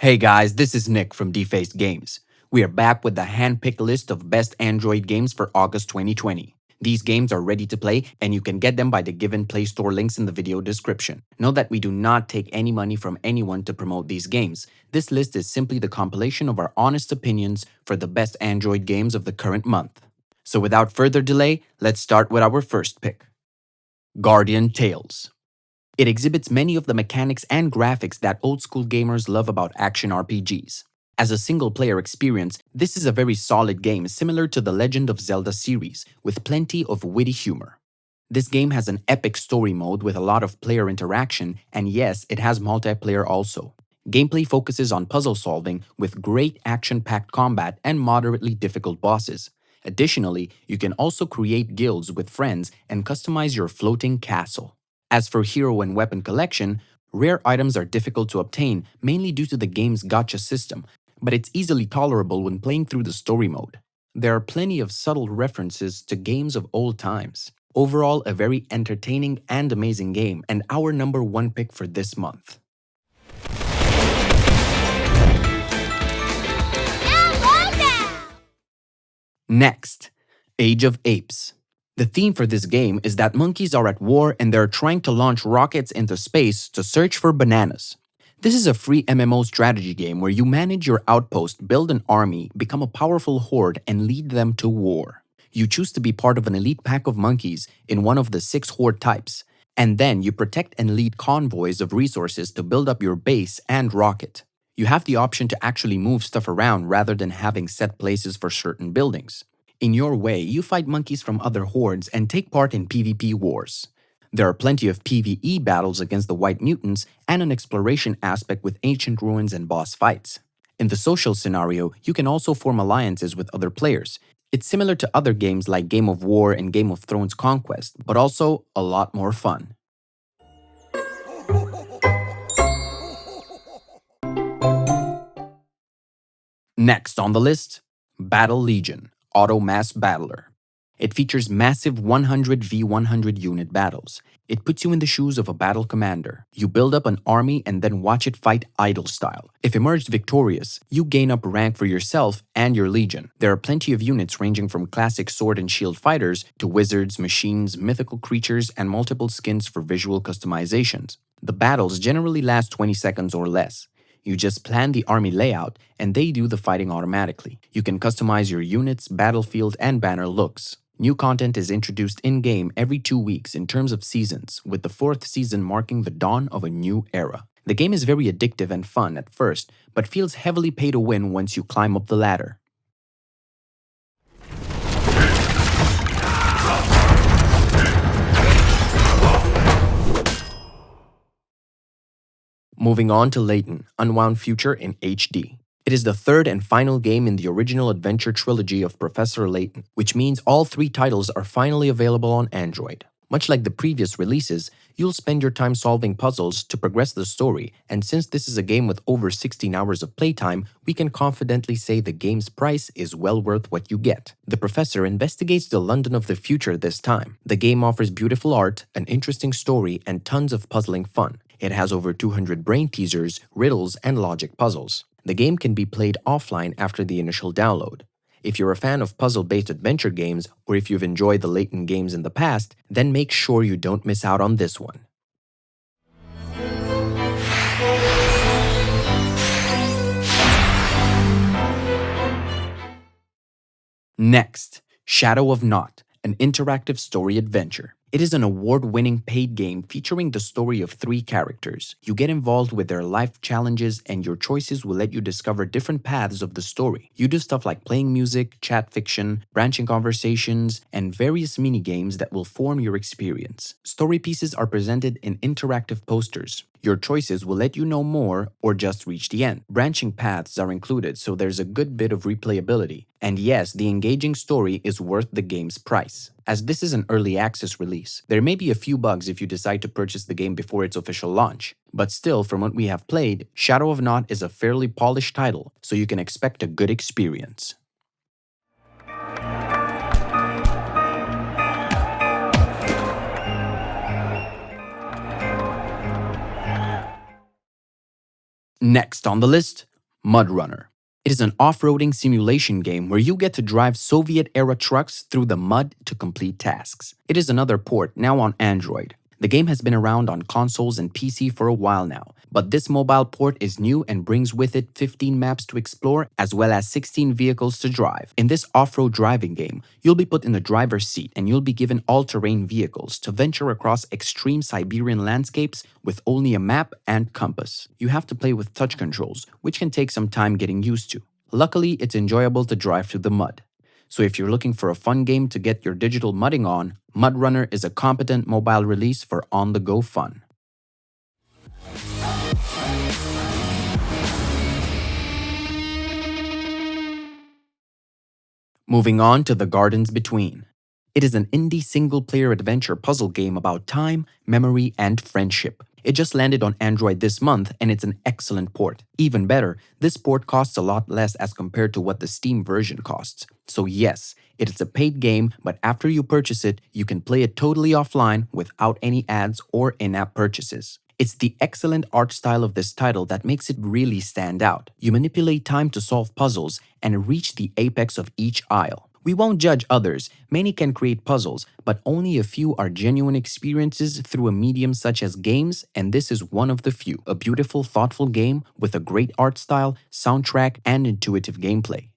Hey guys, this is Nick from Defaced Games. We are back with the hand-picked list of best Android games for August 2020. These games are ready to play and you can get them by the given Play Store links in the video description. Note that we do not take any money from anyone to promote these games. This list is simply the compilation of our honest opinions for the best Android games of the current month. So without further delay, let's start with our first pick. Guardian Tales. It exhibits many of the mechanics and graphics that old-school gamers love about action RPGs. As a single-player experience, this is a very solid game similar to the Legend of Zelda series, with plenty of witty humor. This game has an epic story mode with a lot of player interaction, and yes, it has multiplayer also. Gameplay focuses on puzzle solving with great action-packed combat and moderately difficult bosses. Additionally, you can also create guilds with friends and customize your floating castle. As for hero and weapon collection, rare items are difficult to obtain mainly due to the game's gacha system, but it's easily tolerable when playing through the story mode. There are plenty of subtle references to games of old times. Overall, a very entertaining and amazing game, and our number one pick for this month. Next, Age of Apes. The theme for this game is that monkeys are at war and they're trying to launch rockets into space to search for bananas. This is a free MMO strategy game where you manage your outpost, build an army, become a powerful horde, and lead them to war. You choose to be part of an elite pack of monkeys in one of the 6 horde types, and then you protect and lead convoys of resources to build up your base and rocket. You have the option to actually move stuff around rather than having set places for certain buildings. In your way, you fight monkeys from other hordes and take part in PvP wars. There are plenty of PvE battles against the White Mutants and an exploration aspect with ancient ruins and boss fights. In the social scenario, you can also form alliances with other players. It's similar to other games like Game of War and Game of Thrones Conquest, but also a lot more fun. Next on the list, Battle Legion. Auto Mass Battler. It features massive 100v100 unit battles. It puts you in the shoes of a battle commander. You build up an army and then watch it fight idle style. If emerged victorious, you gain up rank for yourself and your legion. There are plenty of units ranging from classic sword and shield fighters to wizards, machines, mythical creatures, and multiple skins for visual customizations. The battles generally last 20 seconds or less. You just plan the army layout, and they do the fighting automatically. You can customize your units, battlefield, and banner looks. New content is introduced in-game every 2 weeks in terms of seasons, with the 4th season marking the dawn of a new era. The game is very addictive and fun at first, but feels heavily pay to win once you climb up the ladder. Moving on to LAYTON, Unwound Future in HD. It is the third and final game in the original adventure trilogy of Professor Layton, which means all 3 titles are finally available on Android. Much like the previous releases, you'll spend your time solving puzzles to progress the story, and since this is a game with over 16 hours of playtime, we can confidently say the game's price is well worth what you get. The professor investigates the London of the future this time. The game offers beautiful art, an interesting story, and tons of puzzling fun. It has over 200 brain teasers, riddles, and logic puzzles. The game can be played offline after the initial download. If you're a fan of puzzle-based adventure games, or if you've enjoyed the LAYTON games in the past, then make sure you don't miss out on this one. Next, Shadow of NAUGHT, an interactive story adventure. It is an award-winning paid game featuring the story of 3 characters. You get involved with their life challenges, and your choices will let you discover different paths of the story. You do stuff like playing music, chat fiction, branching conversations, and various mini-games that will form your experience. Story pieces are presented in interactive posters. Your choices will let you know more or just reach the end. Branching paths are included, so there's a good bit of replayability. And yes, the engaging story is worth the game's price. As this is an early access release, there may be a few bugs if you decide to purchase the game before its official launch. But still, from what we have played, Shadow of NAUGHT is a fairly polished title, so you can expect a good experience. Next on the list, MUDRUNNER. It is an off-roading simulation game where you get to drive Soviet-era trucks through the mud to complete tasks. It is another port, now on Android. The game has been around on consoles and PC for a while now, but this mobile port is new and brings with it 15 maps to explore as well as 16 vehicles to drive. In this off-road driving game, you'll be put in the driver's seat and you'll be given all-terrain vehicles to venture across extreme Siberian landscapes with only a map and compass. You have to play with touch controls, which can take some time getting used to. Luckily, it's enjoyable to drive through the mud. So if you're looking for a fun game to get your digital mudding on, MUDRUNNER is a competent mobile release for on-the-go fun. Moving on to The Gardens Between. It is an indie single-player adventure puzzle game about time, memory, and friendship. It just landed on Android this month and it's an excellent port. Even better, this port costs a lot less as compared to what the Steam version costs. So yes, it is a paid game, but after you purchase it, you can play it totally offline without any ads or in-app purchases. It's the excellent art style of this title that makes it really stand out. You manipulate time to solve puzzles and reach the apex of each aisle. We won't judge others. Many can create puzzles, but only a few are genuine experiences through a medium such as games, and this is one of the few. A beautiful, thoughtful game with a great art style, soundtrack, and intuitive gameplay.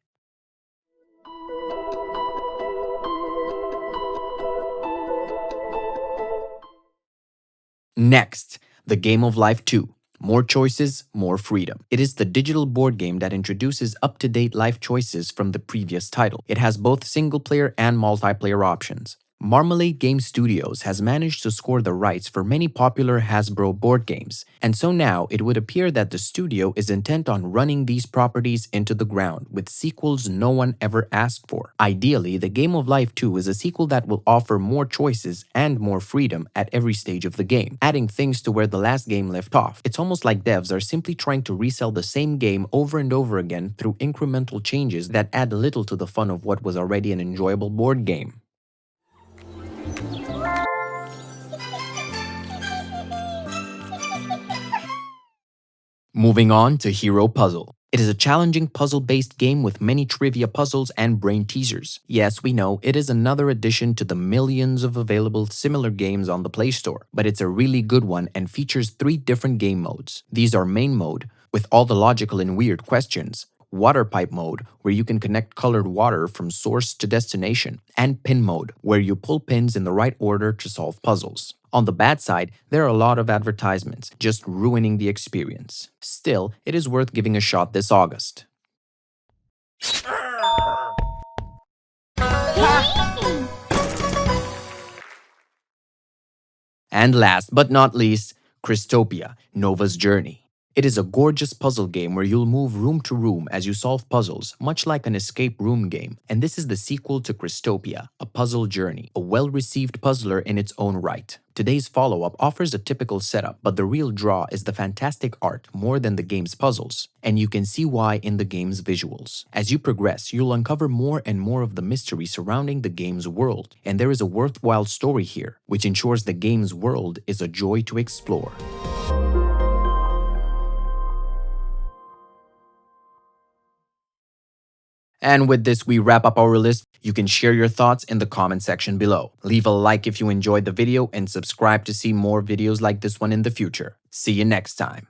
Next, The Game of Life 2. More choices, more freedom. It is the digital board game that introduces up-to-date life choices from the previous title. It has both single-player and multiplayer options. Marmalade Game Studios has managed to score the rights for many popular Hasbro board games, and so now it would appear that the studio is intent on running these properties into the ground with sequels no one ever asked for. Ideally, The Game of Life 2 is a sequel that will offer more choices and more freedom at every stage of the game, adding things to where the last game left off. It's almost like devs are simply trying to resell the same game over and over again through incremental changes that add little to the fun of what was already an enjoyable board game. Moving on to Hero Puzzle. It is a challenging puzzle-based game with many trivia puzzles and brain teasers. Yes, we know, it is another addition to the millions of available similar games on the Play Store, but it's a really good one and features 3 different game modes. These are Main Mode, with all the logical and weird questions, Water Pipe Mode, where you can connect colored water from source to destination, and Pin Mode, where you pull pins in the right order to solve puzzles. On the bad side, there are a lot of advertisements, just ruining the experience. Still, it is worth giving a shot this August. And last but not least, KRYSTOPIA, Nova's Journey. It is a gorgeous puzzle game where you'll move room to room as you solve puzzles, much like an escape room game. And this is the sequel to KRYSTOPIA, A Puzzle Journey, a well-received puzzler in its own right. Today's follow-up offers a typical setup, but the real draw is the fantastic art more than the game's puzzles. And you can see why in the game's visuals. As you progress, you'll uncover more and more of the mystery surrounding the game's world. And there is a worthwhile story here, which ensures the game's world is a joy to explore. And with this, we wrap up our list. You can share your thoughts in the comment section below. Leave a like if you enjoyed the video and subscribe to see more videos like this one in the future. See you next time.